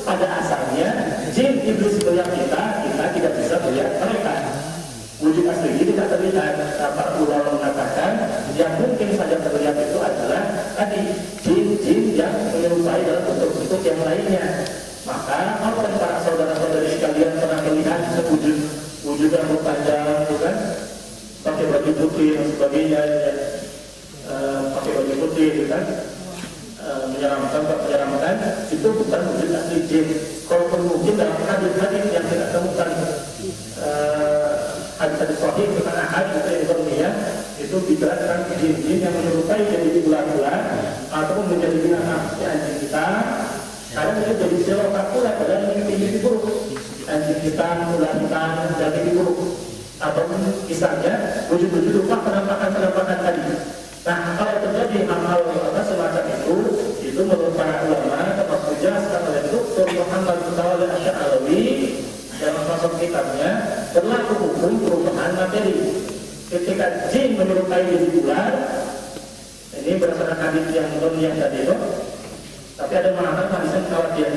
pada asalnya jin iblis melihat kita tidak bisa melihat mereka. Wujud asli tidak terlihat. Para ulama mengatakan yang mungkin saja terlihat itu adalah tadi jin-jin yang menyerupai dalam bentuk-bentuk yang lainnya. Maka kalau para saudara-saudari sekalian pernah melihat wujud rambut panjang, bukan pakai baju putih dan sebagainya, pakai baju putih, kan? Menyeramkan itu bukan wujud asli jin. Kalau mungkin dalam hadis-hadis yang kita temukan hadis-hadis sahih bukan ahad itu dijelaskan jin-jin yang menyerupai jadi ular-ular atau menjadi binatang anjing kita. Karena itu jadi seorang ular padahal mimpi buruk. Anjing kita, ular kita jadi buruk. Atau misalnya wujud-wujud rupa penampakan tadi. Nah, kalau terjadi hal-hal semacam itu menurut para ulama termasuk dijelaskan oleh Dr. Muhammad Al-Asy'arawi dalam masuk kitabnya berlaku hukum perubahan materi. Ketika jin menyerupai jadi ular, ini berdasarkan hadis yang dunia tadi itu, tapi ada mengatakan hadisnya khawatir.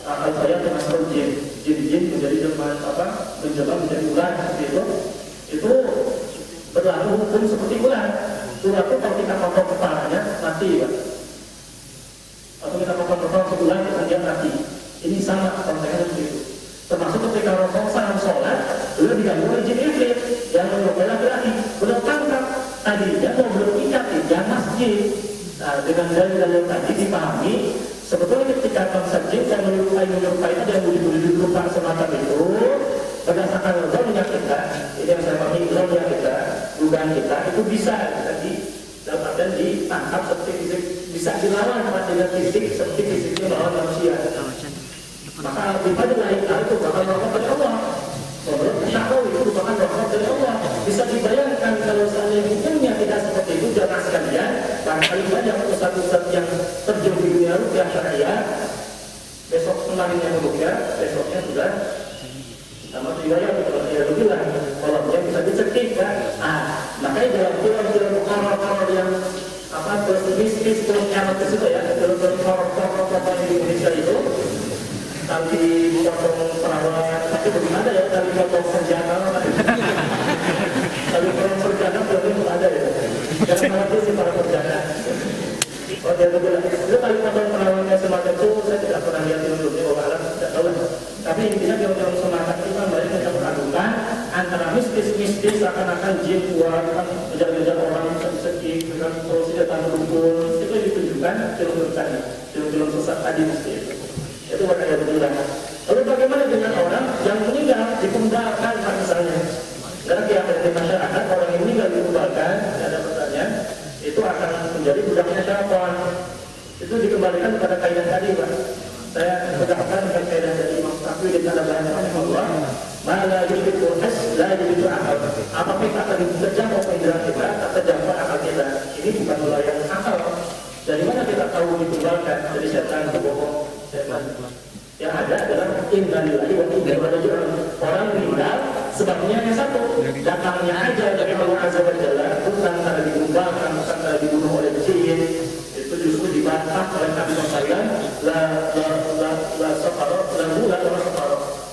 Al-Bayat termasuk jin menjadi menjelma menjadi ular itu berlaku hukum seperti ular. Ular itu kalau kita potong kepalanya mati, Pak. Atau kita potong kepala sebulan kemudian mati. Ini sama konteksnya seperti itu. Termasuk ketika Rasulullah SAW sholat, beliau diganggu oleh jin iblis yang menyerupai laki-laki. Beliau tangkap tadinya mau belum ikat di masjid. Nah, dengan dalil-dalil tadi dipahami sebetulnya ketika bangsa jin yang menyerupai itu dan wujud-wujud rupa semacam itu berdasarkan logiknya kita, ini yang saya pahami logiknya kita, dugaan kita itu bisa dalam artian ditangkap seperti fisik, bisa dilawan dengan fisik seperti fisiknya melawan manusia. Maka lebih pada lain hal itu bakal rahmat dari Allah. Menurut tahu itu merupakan rahmat dari Allah. Bisa dibayangkan kalau seandainya hukumnya tidak seperti itu, jangan sekalian barangkali banyak ustaz-ustaz yang terjun di dunia rukyah syariah besok kemarin yang rukyah, besoknya sudah sama riwayat itu bilang kalau dia bisa dicekik kan. Makanya dalam film-film horor yang terus mistis terus nyamuk ke situ ya, film-film horor di Indonesia itu tali potong perawat, tapi bagaimana ya tali potong senjata tali potong senjata itu ada ya, jangan khawatir sih para senjata. Oh dia bilang itu tali potong perawatnya semacam itu saya tidak pernah lihat filmnya, alam tidak tahu. Tapi intinya film-film semacam itu kan banyak yang meragukan antara mistis akan jin kuat kan menjaga orang segi dengan solusi datang berkumpul itu ditunjukkan film-film tadi, film-film sesat tadi mesti itu makanya bilang. Lalu bagaimana dengan orang yang meninggal dikembalikan misalnya? Karena keyakinan di masyarakat orang yang meninggal dikembalikan, ada pertanyaan, itu akan menjadi budaknya syaitan. Itu dikembalikan kepada kaidah tadi, Pak. Saya tegakkan dengan kaidah dari Imam Syafi'i di dalam bahasa Allah, "Mala yushriku la yushriku akal." Apakah kita akan terjangkau indera kita, terjangkau akal kita? Ini bukan wilayah akal. Dari mana kita tahu dikembalikan dari setan atau bohong? Yang ada adalah innalillahi wa inna ilaihi raji'un. Orang meninggal sebabnya yang satu, datangnya aja dari Allah Azza wa Jalla, bukan karena dikembalikan, bukan karena dibunuh oleh jin. Itu justru dibantah oleh Nabi Muhammad. La safaroh.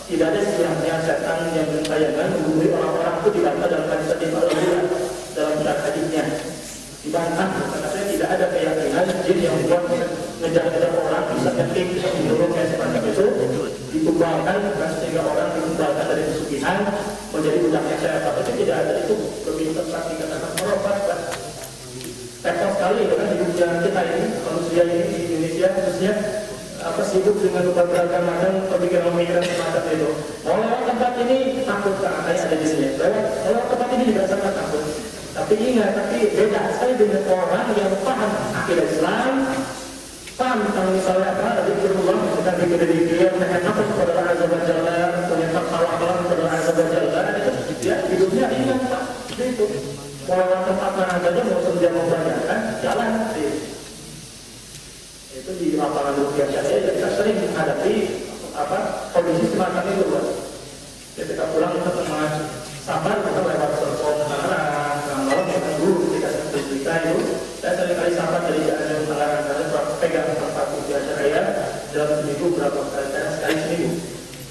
Tidak ada istilahnya setan yang bertayangan membunuh orang-orang itu dibantah dalam hadis dalam hadisnya. Dibantah karena saya tidak ada keyakinan jin yang buat ngejar-ngejar orang bisa ketik bisa menurut kayak semacam itu dikembangkan sehingga orang dikembangkan dari kesugihan menjadi budaknya syaitan. Itu tidak ada, itu lebih tepat dikatakan merobat kan. Repot sekali kan di dunia kita ini, manusia ini di Indonesia khususnya sibuk dengan berbagai macam pemikiran semacam itu. Mau lewat tempat ini takut karena ada di sini. Lewat tempat ini juga sangat takut. Tapi ingat, tapi beda sekali dengan orang yang paham akidah Islam, paham tentang misalnya zikrullah, kita dikir-dikir, menghadap kepada Allah Azza wa Jalla, punya takwa kepada Allah Azza wa Jalla, itu ya hidupnya ingat Pak, itu. Kalau tempat mana saja mau kerja membayarkan, jalan itu di lapangan rupiah saja kita sering menghadapi kondisi semacam itu Pak. Ketika pulang kita semangat sabar, kita lewat telepon malam kita dulu kita itu saya sering kali sahabat dari jalan Tangerang pegang tempat rupiah saya dalam seminggu berapa kali, sekali seminggu.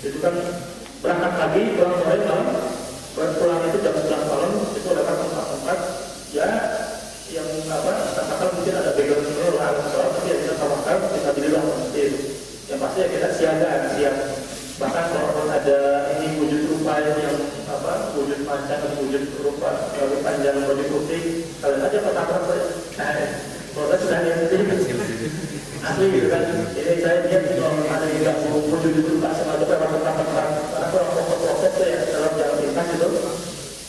Itu kan berangkat pagi, pulang sore, malam, pulang itu jam 11 malam, itu ada tempat-tempat ya yang katakan mungkin ada background semua lah, tapi ya kita tawakal, kita belilah seperti itu. Yang pasti ya kita siap. Bahkan kalau ada ini wujud rupa yang wujud panjang atau wujud rupa lebih panjang lebih putih, kalian aja katakan kalau saya sudah lihat itu asli gitu kan. Jadi saya lihat kalau ada yang wujud rupa semacam tempat-tempat karena kurang proses ya dalam jalan pintas itu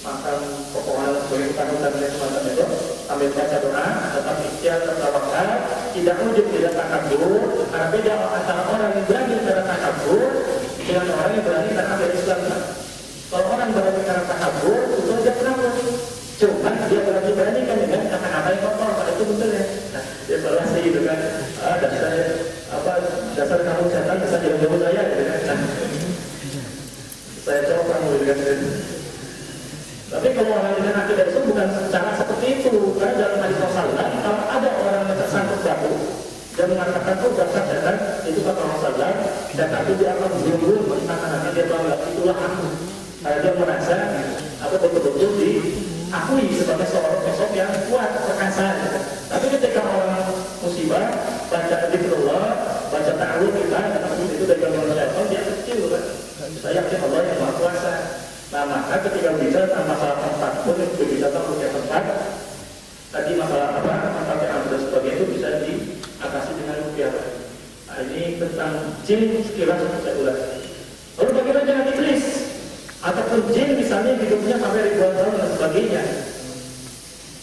makan pokokan berhutan dan semacam itu, ambil baca doa, tetap ikhtiar, tertawakal, tidak ujub, tidak takabur. Karena beda antara orang yang berani karena takabur dengan orang yang berani karena berislam. Kalau orang berani karena takabur, itu dia penakut. Cuma dia berani kan dengan kata-kata yang kotor, pada itu betul ya. Nah, dia berasi gitu kan. Dasar kamu setan, dasar jalan-jalan saya gitu kan. Nah, saya coba kamu gitu kan. Tapi kalau orang dengan akidah itu bukan cara seperti itu. Karena dalam hadis Rasulullah, kalau ada orang yang tersangkut batu dan mengatakan itu dasar setan, itu kata Rasulullah, setan itu dia akan berlumur, mengatakan nanti dia bangga, itulah aku. Karena dia merasa betul-betul diakui sebagai seorang sosok yang kuat, perkasa. Tapi ketika orang musibah, baca zikrullah, baca ta'awud kita, itu dari gangguan syaitan, dia kecil kan. Saya yakin Allah yang Maha Kuasa. Nah, maka ketika bicara tentang masalah tempat pun itu bisa punya tempat. Tadi masalah tempat yang ada sebagainya itu bisa diatasi dengan rupiah. Nah, ini tentang jin sekilas saya ulas. Lalu bagaimana dengan iblis? Ataupun jin misalnya hidupnya sampai ribuan tahun dan sebagainya.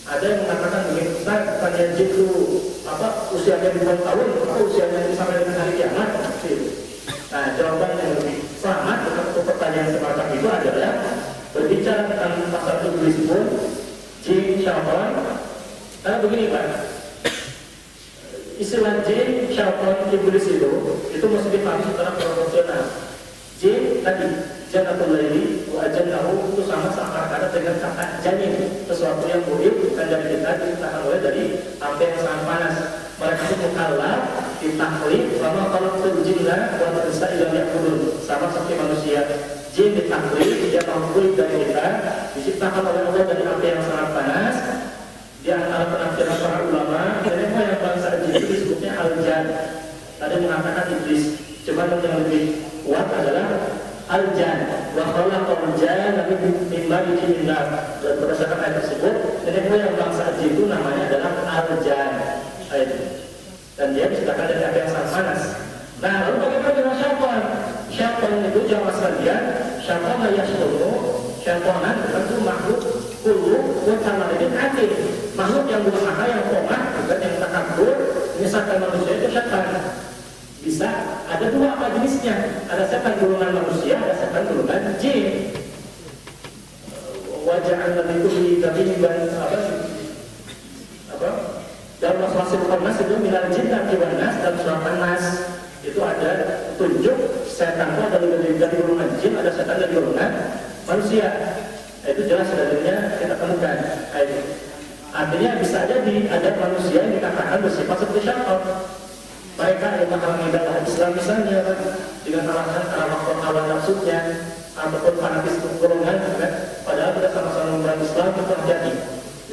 Ada yang mengatakan begini, tanya jin itu usianya ribuan tahun, usianya sampai dengan hari kiamat. Nah, jawaban yang lebih selamat untuk pertanyaan semacam itu adalah berbicara tentang pasal iblis pun, jin, syaitan. Karena begini Pak, istilah jin, syaitan, iblis itu mesti dipahami secara proporsional. Jin tadi, janatul laili, wa ajannahu itu sama seakan-akan dengan kata janin, sesuatu yang buruk dan dari kita ditahan oleh dari api yang sangat panas. Mereka itu mukallaf, ditaklif, sama kalau terjinlah buat bisa ilang ya'budun, sama seperti manusia. Jin ditaklif, dia mengkulit dari kita, diciptakan oleh Allah dari api yang sangat panas. Di antara penafsiran para ulama, mereka yang bangsa jin itu disebutnya al-jan. Tadi mengatakan iblis, cuma yang lebih kuat adalah al-jan. Wa khalaqal jan nabi mimma yujinillah. Dan berdasarkan ayat tersebut, mereka yang bangsa jin itu namanya adalah al-jan. Dan dia diciptakan dari api yang sangat panas. Nah, lalu bagaimana dengan syaitan? Syaitan itu jamaah sekalian, syaitan la yashtunu, syaitanan itu makhluk kullu wa tamadin atin. Makhluk yang berusaha, yang komah, bukan yang takabur. Misalkan manusia itu syaitan. Bisa ada dua apa jenisnya? Ada setan golongan manusia, ada setan golongan jin. Wajah Nabi itu digambarkan dalam masing-masing nas itu minal jin dan nas dalam surat An-Nas itu ada tunjuk setan itu ada dari golongan jin, ada setan dari golongan manusia. Itu jelas dalilnya kita temukan. Artinya bisa jadi ada manusia yang dikatakan bersifat seperti syaitan. Mereka yang menghalangi dakwah Islam misalnya dengan alasan hawa nafsunya ataupun fanatisme golongan, padahal kita sama-sama membangun Islam itu terjadi.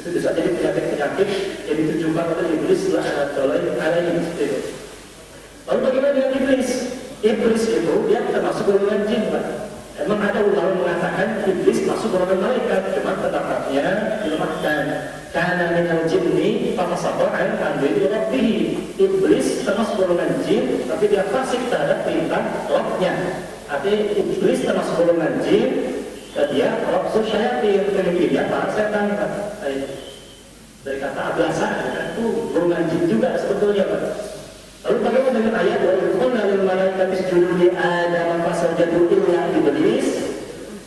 Itu bisa jadi penyakit-penyakit yang ditujukan oleh iblis alaihi. Lalu bagaimana dengan iblis? Iblis itu dia termasuk golongan jin, Pak. Emang ada ulama mengatakan iblis masuk golongan malaikat, cuma pendapatnya dilemahkan. Karena minal jinni famasaqqa an amri rabbih. Iblis termasuk golongan jin, tapi dia fasik terhadap perintah Rabbnya. Artinya iblis termasuk golongan jin, dan dia rasul syayatin, pemimpinnya para setan. Dari kata ablasa, itu golongan jin juga sebetulnya, Pak. Lalu bagaimana dengan ayat wa qulna lil malaikati isjudu li Adam fasajadu illa iblis?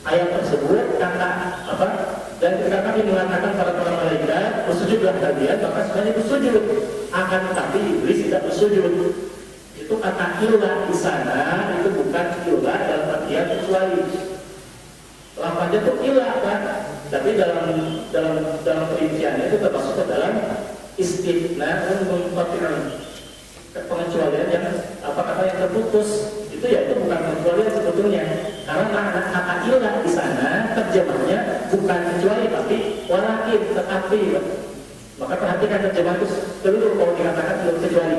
Ayat tersebut kata apa? Dan ketika kami mengatakan para malaikat bersujudlah kalian, maka semuanya bersujud. Akan tetapi iblis tidak bersujud. Itu kata ilah di sana, itu bukan ilah dalam artian kecuali. Lafaznya itu ilah kan, tapi dalam perinciannya itu termasuk ke dalam istifna dan munqati'un, pengecualian yang apa kata yang putus, itu ya itu bukan pengecualian sebetulnya. Karena makna kata ilah di sana terjemahnya bukan kecuali tapi walakin, tetapi. Maka perhatikan terjemahan itu seluruh kalau dikatakan belum kecuali.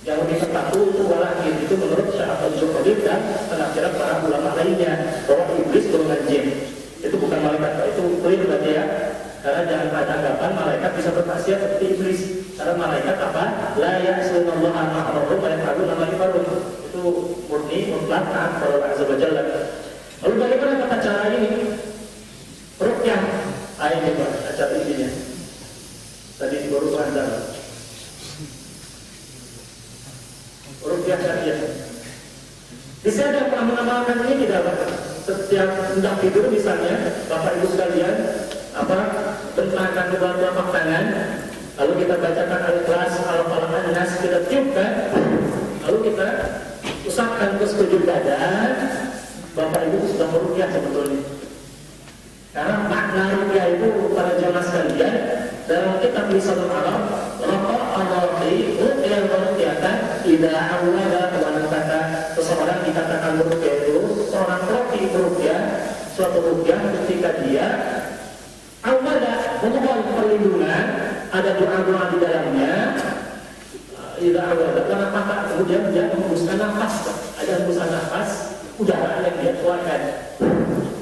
Yang lebih tepat itu walakin, itu menurut Syekh Abdul Qadir dan penafsiran para ulama lainnya bahwa iblis golongan jin. Itu bukan malaikat, itu clear berarti ya. Karena jangan ada anggapan malaikat bisa bermaksiat seperti iblis. Karena malaikat apa? La ya'sunallaha ma amara wa yaf'aluna ma yu'marun. Itu murni mutlak taat kepada Allah Azza wa Jalla. Lalu bagaimana tata cara ini? Ruqyah. Ayo coba acara intinya. Tadi baru pandang. Ruqyah syariah. Di sini ada pernah mengamalkan ini tidak Pak? Setiap hendak tidur misalnya, Bapak Ibu sekalian, bentangkan kedua telapak tangan, lalu kita bacakan Al-Ikhlas, Al-Falaq, An-Nas, kita tiupkan, lalu kita usapkan ke sekujur badan. Bapak Ibu sudah meruqyah sebetulnya. Karena makna ruqyah itu para jamaah sekalian dalam kitab Lisanul Arab, raqa al-raqi ruqyah ruqyatan idza awwala wa kata seseorang dikatakan ruqyah itu seorang raqi ruqyah suatu ruqyah ketika dia awwala memohon perlindungan, ada doa-doa di dalamnya. Idza awwala kata kemudian dia menghembuskan nafas, ada hembusan nafas udara yang dia keluarkan.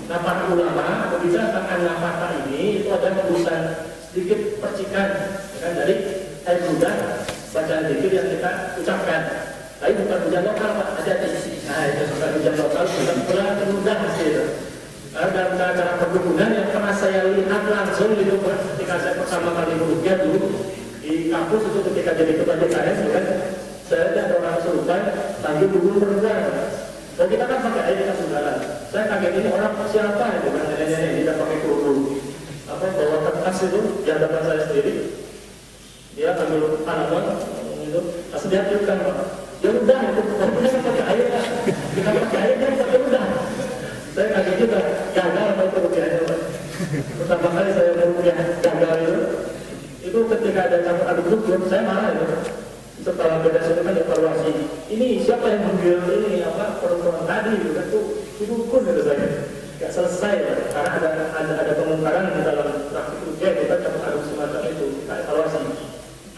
Nah, para ulama berbicara tentang nafas ini itu ada hembusan sedikit percikan kan, dari air ludah bacaan zikir yang kita ucapkan. Tapi bukan hujan lokal Pak, ada di sini. Nah, itu bukan hujan lokal, bukan pelan mudah mesti itu. Dalam cara perkebunan yang pernah saya lihat langsung gitu ketika saya pertama kali berukia dulu di kampus itu ketika jadi ketua DKS kan, saya ada orang kesurupan sambil dulu perempuan. Dan kita kan pakai air kita sembarang. Saya kaget ini orang siapa itu kan nenek-nenek tidak pakai kerudung. Bawa kertas itu di hadapan saya sendiri. Dia ambil tanaman itu, langsung dia tiupkan Pak. Ya udah, itu kita pakai air kan. Kita pakai air kan pakai udah. Saya kaget juga, gagal apa itu rupiahnya Pak. Pertama kali saya merupiah gagal itu ketika ada campur aduk grup, saya marah itu. Setelah beda itu kan evaluasi. Ini siapa yang mengambil ini perempuan tadi gitu kan, itu dukun gitu saya. Gak selesai ya, karena ada pengungkaran di dalam praktik rupiah kita campur aduk semacam itu, kita evaluasi.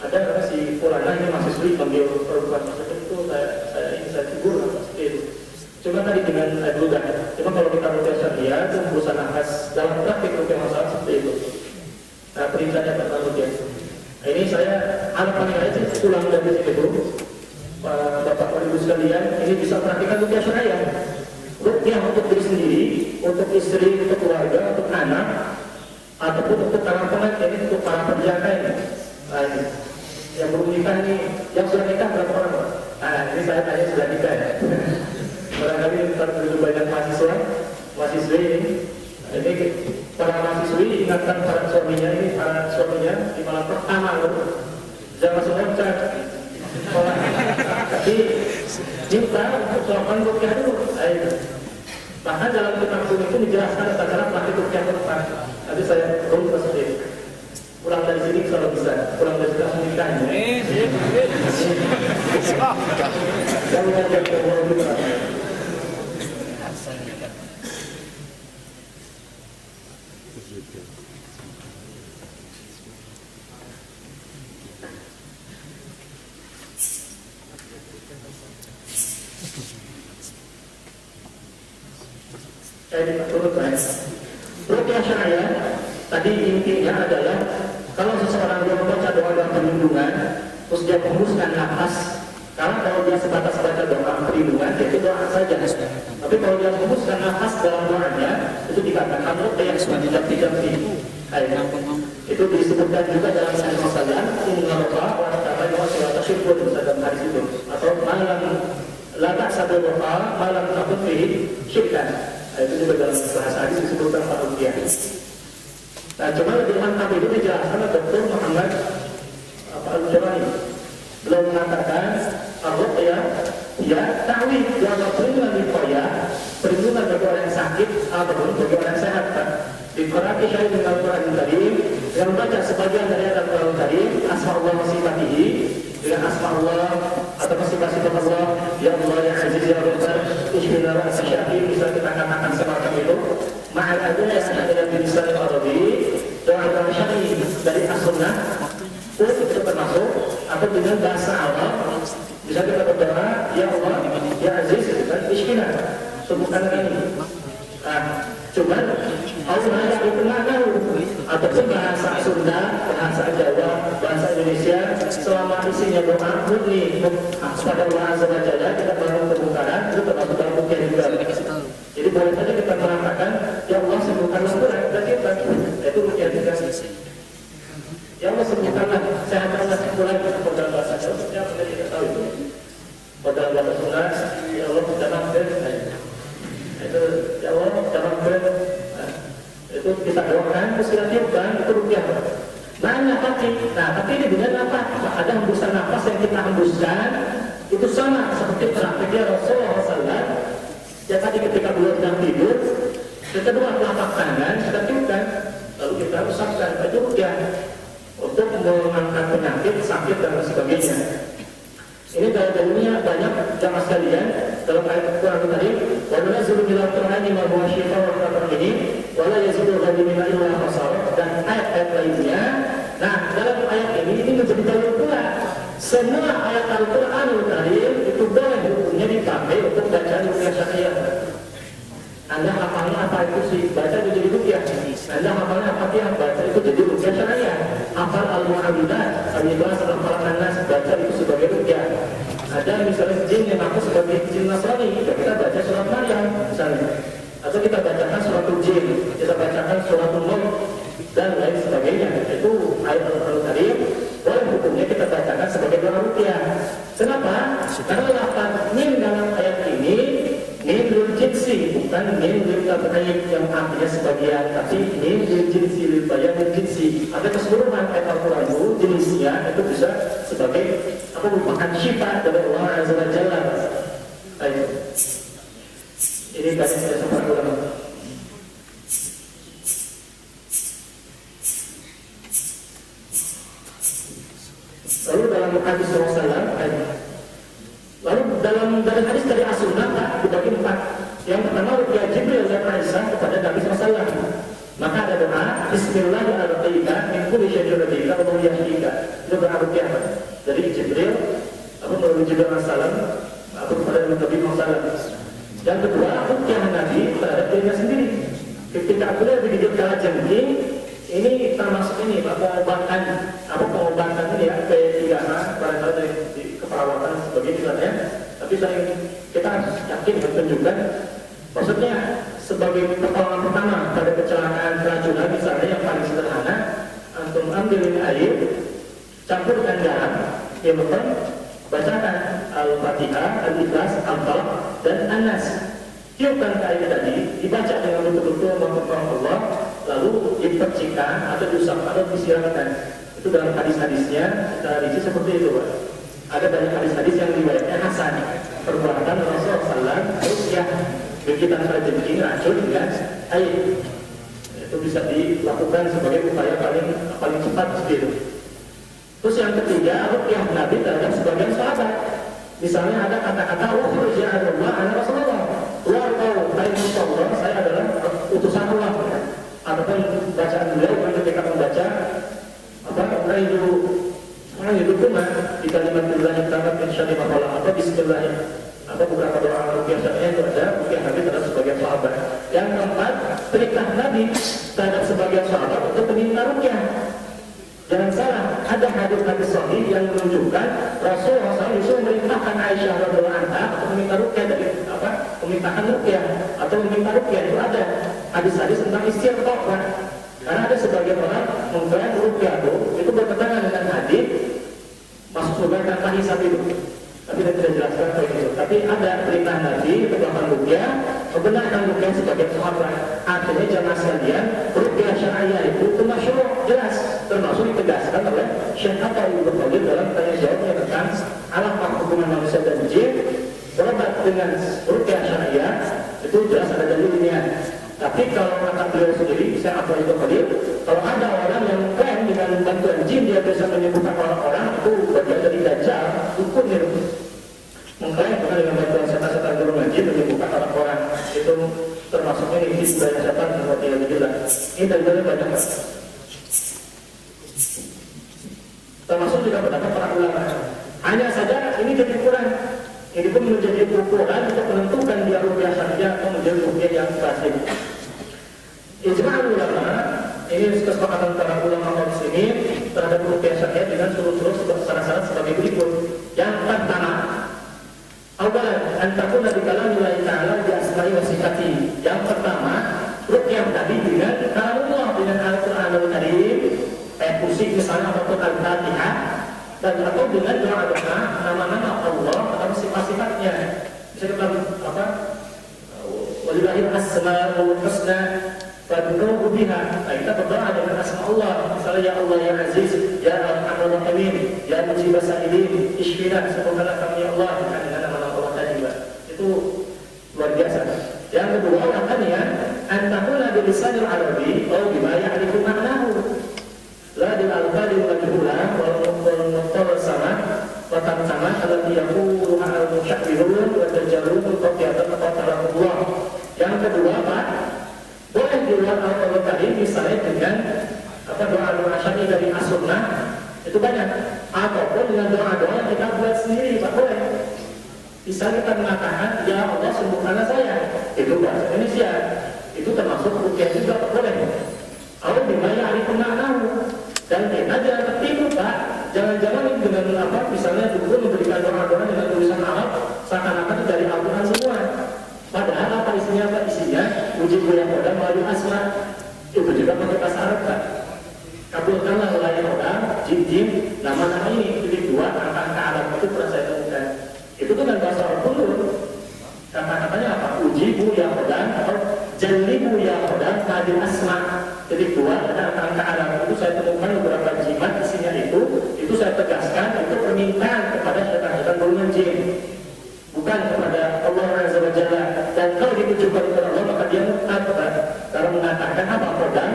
Ada si Fulana ini mahasiswi panggil perempuan tersebut itu saya tegur seperti itu. Cuma tadi dengan air ludah. Cuma kalau kita rupiah syariah itu berusaha nafas dalam praktik rupiah masalah seperti itu. Nah, perintahnya tentang rupiah. Nah, ini saya harapannya aja pulang dari sini dulu. Bapak Ibu sekalian, ini bisa praktikkan rupiah syariah. Rupiah untuk diri sendiri, untuk istri, untuk keluarga, untuk anak, ataupun untuk para pengantin, untuk para penjaga ini. Nah, ini yang belum nikah ini, yang sudah nikah berapa orang Pak? Nah, ini saya tanya sudah nikah ya. Barangkali terlalu banyak mahasiswi ini. Ini para mahasiswi ingatkan para suaminya ini, para suaminya di malam pertama loh, jangan langsung loncat. Tapi kita untuk melakukan rupiah dulu. Bahkan dalam kitab itu dijelaskan tentang cara praktik rupiah keempat. Nanti saya belum seperti itu. Pulang dari sini kalau bisa, pulang dari sini langsung nikahnya. Jangan ngajak ke bawah dulu. Ruqyah syariah tadi intinya adalah kalau seseorang dia membaca doa perlindungan terus dia hembuskan nafas, kalau dia sebatas baca doa perlindungan itu doa saja. Tapi kalau dia hembuskan nafas dalam doanya itu dikatakan ruqyah tidak itu disebutkan juga dalam hadis sekalian inna rabbah wa ta'ala wa salatu syukur dalam hadis itu, atau malam la ta'sabu doa malam takut fihi syirkan. Itu juga dalam bahasa hadis disebutkan ruqyah. Nah, cuma lebih mantap itu dijelaskan oleh Dr. Muhammad Al-Jawani. Beliau mengatakan ruqyah ya ta'wid yang perlindungan perlindungan bagi orang yang sakit ataupun bagi orang yang sehat. Diqra'ati syahid dengan Al-Quran Karim, yang membaca sebagian dari Al-Quran Karim, asma'ullah wa sifatihi, dengan asma'ullah atau sifat-sifat Allah ya Allah ya Aziz ya Ghafar Ishbina wa Syafi, bisa kita katakan semacam itu. Ma'al adanya yang ada di lisan Arabi, doa-doa syar'i dari as-sunnah itu termasuk, atau dengan bahasa Arab bisa kita berdoa, ya Allah ya Aziz dan Ishbina, sembuhkan ini. Nah, cuman Allah yang dikenal ataupun bahasa Sunda, bahasa Jawa, bahasa Indonesia, selama isinya doa murni kepada Allah Azza wa Jalla, tidak melakukan kemungkaran, itu termasuk dalam rukyah juga. Jadi boleh saja kita mengatakan, ya Allah sembuhkanlah berat, berarti itu rukyah juga. Ya Allah sembuhkanlah, sehatkanlah sebulan, dalam bahasa Jawa, setiap kita tahu itu. Dalam bahasa Sunda, ya Allah dalam itu ya Allah dalam itu kita doakan, terus kita tiupkan, itu rukyah. Nanya tapi ini dengan apa? Ada hembusan nafas yang kita hembuskan, itu sama seperti praktiknya Rasulullah SAW. Ya tadi ketika beliau sedang tidur, kita kedua telapak tangan kita tiupkan, lalu kita usapkan, itu rukyah untuk mengangkat penyakit, sakit dan sebagainya. Ini dalilnya banyak jamaah sekalian dalam ayat Al-Quran tadi. Wa nunazzilu minal Qur'ani ma huwa syifaa'un wa rahmatun wa la yazidu adh-dhalimina illa khasara, dan ayat-ayat lainnya. Nah, dalam ayat ini menjadi dalil pula. Semua ayat Al-Quran tadi itu boleh hukumnya dipakai untuk bacaan rukyah syariah. Anda hafalnya apa itu sih? Baca itu jadi rukyah. Anda hafalnya apa dia? Baca itu jadi rukyah syariah. Hafal al-mu'awidat, al-ikhlas, al-falaq, baca itu sebagai rukyah. Ada misalnya jin yang aku sebagai jin Nasrani, kita baca surat Maryam misalnya. Atau kita bacakan surat jin, kita bacakan surat Mulk dan lain sebagainya. Itu ayat Al-Quran tadi. Boleh hukumnya kita bacakan sebagai doa rukyah. Kenapa? Karena lafaz min dalam ayat ini min lil jinsi, bukan min lil tabaid yang artinya sebagian, tapi min lil jinsi, lil bayan lil jinsi. Ada keseluruhan ayat Al-Quran itu jenisnya itu bisa sebagai apa, merupakan syifa dari Allah Azza wa Jalla. Ayo. Ini kasih saya sempat ulama. Lalu dalam hadis Rasulullah, lalu dalam hadis dari As-Sunnah dibagi 4. Yang pertama rukyah Jibril dan Aisyah kepada Nabi SAW. Maka ada doa Bismillahirrahmanirrahim min kulli syai'in radika wa yahdika. Itu doa rukyah dari Jibril, melalui Jibril As-Salam kepada Nabi SAW. Yang kedua rukyah Nabi terhadap dirinya sendiri. Ketika beliau digigit kalajengking, ini termasuk ini pengobatan ini ya, P3A barangkali dari keperawatan sebagai misalnya. Tapi kita yakin dan tunjukkan, maksudnya sebagai pertolongan pertama pada kecelakaan keracunan misalnya yang paling sederhana, antum ambilin air, campurkan garam, kemudian bacakan Al-Fatihah, Al-Ikhlas, Al-Falaq dan An-Nas. Tiupkan ke air tadi, dibaca dengan betul-betul mengenal Allah, lalu dipercikan atau diusap atau disiramkan. Itu dalam hadis-hadisnya kita risi seperti itu, Pak. Ada banyak hadis-hadis yang riwayatnya hasan. Perbuatan Rasulullah SAW rukyah gigitan kalajengking racun dengan air. Itu bisa dilakukan sebagai upaya paling cepat seperti itu. Terus yang ketiga, rukyah Nabi terhadap sebagian sahabat. Misalnya ada kata-kata ukhruj ya Allah ana Rasulullah. Keluar kau, saya adalah utusan Allah. Ataupun bacaan beliau ketika membaca Raihidukuma di kalimat Bismillahirrahmanirrahim tamat min syarri ma khalaq, atau Bismillahirrahmanirrahim, atau beberapa doa rukyah syariah itu ada rukyah Nabi terhadap sebagian sahabat. Yang keempat, perintah Nabi terhadap sebagian sahabat untuk meminta rukyah. Jangan salah, ada hadis sahih yang menunjukkan Rasulullah SAW justru memerintahkan Aisyah radhiyallahu anha untuk meminta rukyah dari memintakan rukyah atau meminta rukyah. Itu ada hadis-hadis tentang istirqah. Karena ada sebagian orang mengklaim rukyah itu bertentangan dengan hadis masuk surga tanpa hisab itu. Tapi tidak jelaskan poin itu. Tapi ada perintah Nabi untuk melakukan rukyah, membenarkan rukyah sebagai sahabat. Artinya jamaah sekalian, rukyah syariah itu masyhur jelas, termasuk ditegaskan oleh Syekh Abu Bakar dalam tanya jawabnya tentang alamat hubungan manusia dan jin. Berobat dengan rukyah syariah itu jelas ada dalilnya. Tapi kalau kata beliau sendiri, saya apa itu hadir, kalau ada orang yang klaim dengan bantuan jin dia bisa menyembuhkan orang-orang, itu bagian dari dajjal, dukun itu. semua yang bukan dengan bantuan setan-setan guru ngaji menyembuhkan orang-orang itu termasuknya ini banyak setan seperti yang dibilang. Ini dalilnya banyak Mas. Termasuk juga pendapat para ulama. Hanya saja ini jadi ukuran. Ini pun menjadi ukuran untuk menentukan dia rupiah syariah atau menjadi rupiah yang batin. Ijma' ulama, ini kesepakatan para ulama muslimin terhadap rupiah syariah dengan seluruh syarat-syarat sebagai berikut. Yang pertama, awalan antakuna di kalamillahi ta'ala bi asma'i wa sifati. Yang pertama, rupiah tadi dengan kalamullah, dengan Al-Qur'anul Karim, musik misalnya ataupun Al-Fatihah, dan atau dengan doa-doa nama-nama Allah atau sifat-sifatnya. Bisa kita apa? Walillahil asmaul husna fad'uhu biha. Nah, kita berdoa dengan asma Allah. Misalnya ya Allah ya Aziz, ya Ar-Rahmanur Rahim, ya Mujibas Sa'ilin, Ishfina, subhanallah kami ya Allah, dengan nama-nama Allah tadi. Itu luar biasa. Yang kedua maknanya antakuna bilisanil arabi atau bima ya'rifu ma'nahu. La bil alfadil majhulah wal muqtal sama wa tam sama alladhi yaqulu al musyabbihun wa tajarrud qiyatan qatarullah. Yang kedua Pak, boleh di luar Al-Qur'an tadi misalnya dengan apa doa-doa syar'i dari as-sunnah itu banyak, ataupun dengan doa-doa yang kita buat sendiri Pak, boleh. Bisa kita mengatakan ya Allah sembuhkanlah saya, itu bahasa Indonesia, itu termasuk ruqyah juga Pak, boleh. Kalau dimana hari penanamu dan kita jangan tertipu Pak, jangan-jangan dengan apa misalnya dulu memberikan doa-doa dengan tulisan Arab seakan-akan dari Al-Quran semua, padahal apa isinya Pak? Isinya ujibu yang kodam melalui asma, itu juga pakai bahasa Arab Pak. Kabulkanlah wilayah kodam, jim-jim, nama-nama ini jadi dua angka-angka Arab itu pernah saya temukan, itu dengan bahasa Arab dulu. Kata-katanya apa? Ujibu ya kodam atau jalibu ya kodam melalui asma. Jadi dua ada angka Arab itu saya temukan beberapa jimat isinya itu saya tegaskan itu permintaan kepada syaitan-syaitan golongan jin, bukan kepada Allah Azza wa Jalla. Dan kalau ditujukan kepada Allah maka dia murtad kalau mengatakan apa kodam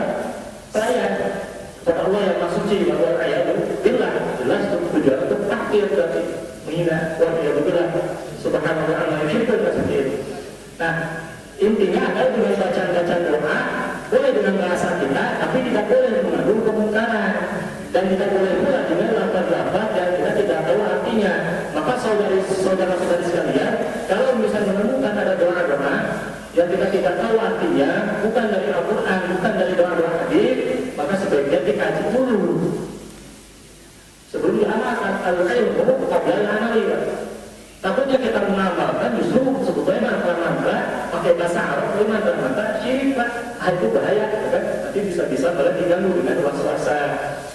saya kepada Allah yang maha suci bahwa ayat billah jelas itu tujuan untuk takdir berarti menghina wahai billah subhanahu wa ta'ala syirkun seperti itu. Nah intinya adalah dengan bacaan-bacaan doa boleh dengan bahasa kita, tapi tidak boleh mengandung kemungkaran dan tidak boleh pula dengan lafaz-lafaz yang kita tidak tahu artinya. Maka saudara-saudari sekalian, kalau misalnya menemukan ada doa-doa yang kita tidak tahu artinya, bukan dari Al-Quran, bukan dari doa-doa hadis, maka sebaiknya dikaji dulu sebelum diamalkan. Al-ilmu qabla al-amali. Takutnya kita mengamalkan justru sebetulnya mantra-mantra pakai bahasa Arab, mantra-mantra syirik Pak, itu bahaya kan? Nanti bisa-bisa malah diganggu dengan was-wasa.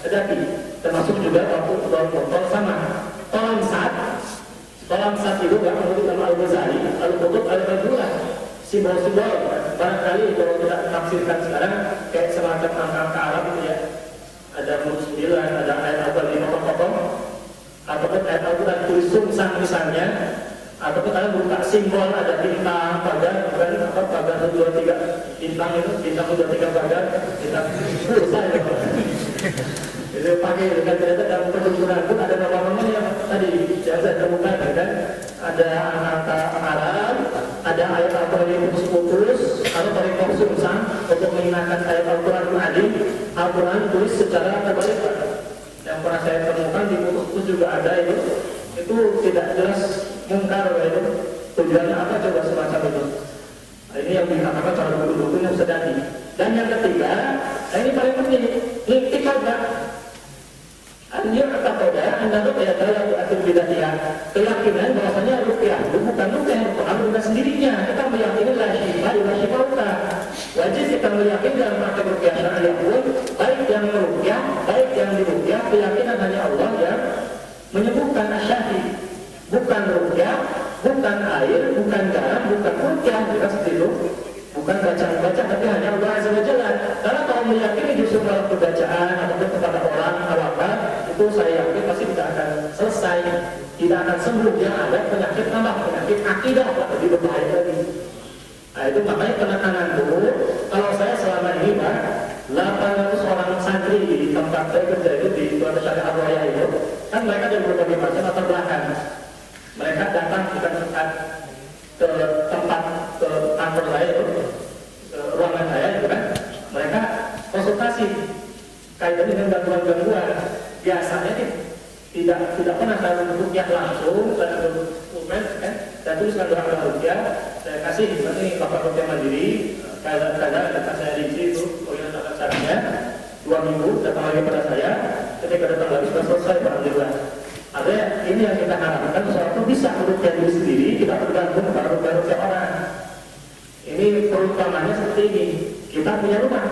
Tetapi termasuk juga waktu tol sama tolam saat itu nggak menurut nama Al-Ghazali, Al-Qutub Al-Majhulah, simbol-simbol. Barangkali kalau kita tafsirkan sekarang kayak semacam angka-angka Arab itu ya, ada huruf 9, ada ayat Al-Qur'an potong, ataupun ayat Al-Quran tulis sumsang misalnya, ataupun kalian buka simbol ada bintang, pagar, bukan apa pagar 1, 2, 3 bintang itu, bintang 1, 2, 3 pagar, bintang pulsa itu. Itu pakai dengan ternyata dalam pertempuran pun ada nama-nama yang tadi yang saya temukan kan, ada angka Arab, ada ayat Al-Quran yang putus-putus, atau tarik sumsang untuk mengingatkan ayat Al-Quran Al-Adim, Al-Quran tulis secara terbalik. Yang pernah saya temukan di putus juga ada itu tidak jelas mungkar itu tujuannya apa coba semacam itu. Nah, ini yang dikatakan cara buku-buku yang sedati. Dan yang ketiga, ini paling penting, iktikad. Anjir kata pada anda ruqyah dalam akhir bid'ah, keyakinan bahwasanya ruqyah itu bukan ruqyah yang Quran bukan sendirinya. Kita meyakini la syifa illa syifauka. Wajib kita meyakini dalam praktek ruqyah syariah pun, baik yang meruqyah, baik yang diruqyah, keyakinan hanya Allah yang menyembuhkan asyafi. Bukan ruqyah, bukan air, bukan garam, bukan ruqyah, jelas itu. Bukan bacaan-bacaan, tapi hanya Allah Azza wa Jalla. Karena kalau meyakini justru dalam bacaan ataupun kepada orang awam, itu saya yakin pasti tidak akan selesai, tidak akan sembuh. Yang ada penyakit tambah, penyakit akidah lebih berbahaya lagi. Nah itu makanya penekanan dulu. Kalau saya selama ini Pak, 800 orang santri di tempat saya kerja itu di Tuan Syariah Al-Waya itu, kan mereka dari berbagai macam latar belakang. mereka datang bukan ke tempat ke kantor saya itu, ke ruangan saya gitu kan, mereka konsultasi kaitan dengan gangguan-gangguan. Biasanya tidak pernah saya bentuknya langsung, saya dokumen kan, saya tuliskan berapa rupiah, saya kasih ini bapak rupiah mandiri, kadang-kadang data saya di situ, bagaimana tata caranya, 2 minggu datang lagi pada saya, ketika datang lagi sudah selesai alhamdulillah. Artinya ini yang kita harapkan, sesuatu bisa rupiah diri sendiri, tidak tergantung pada rupiah orang. Ini perumpamannya seperti ini, kita punya rumah,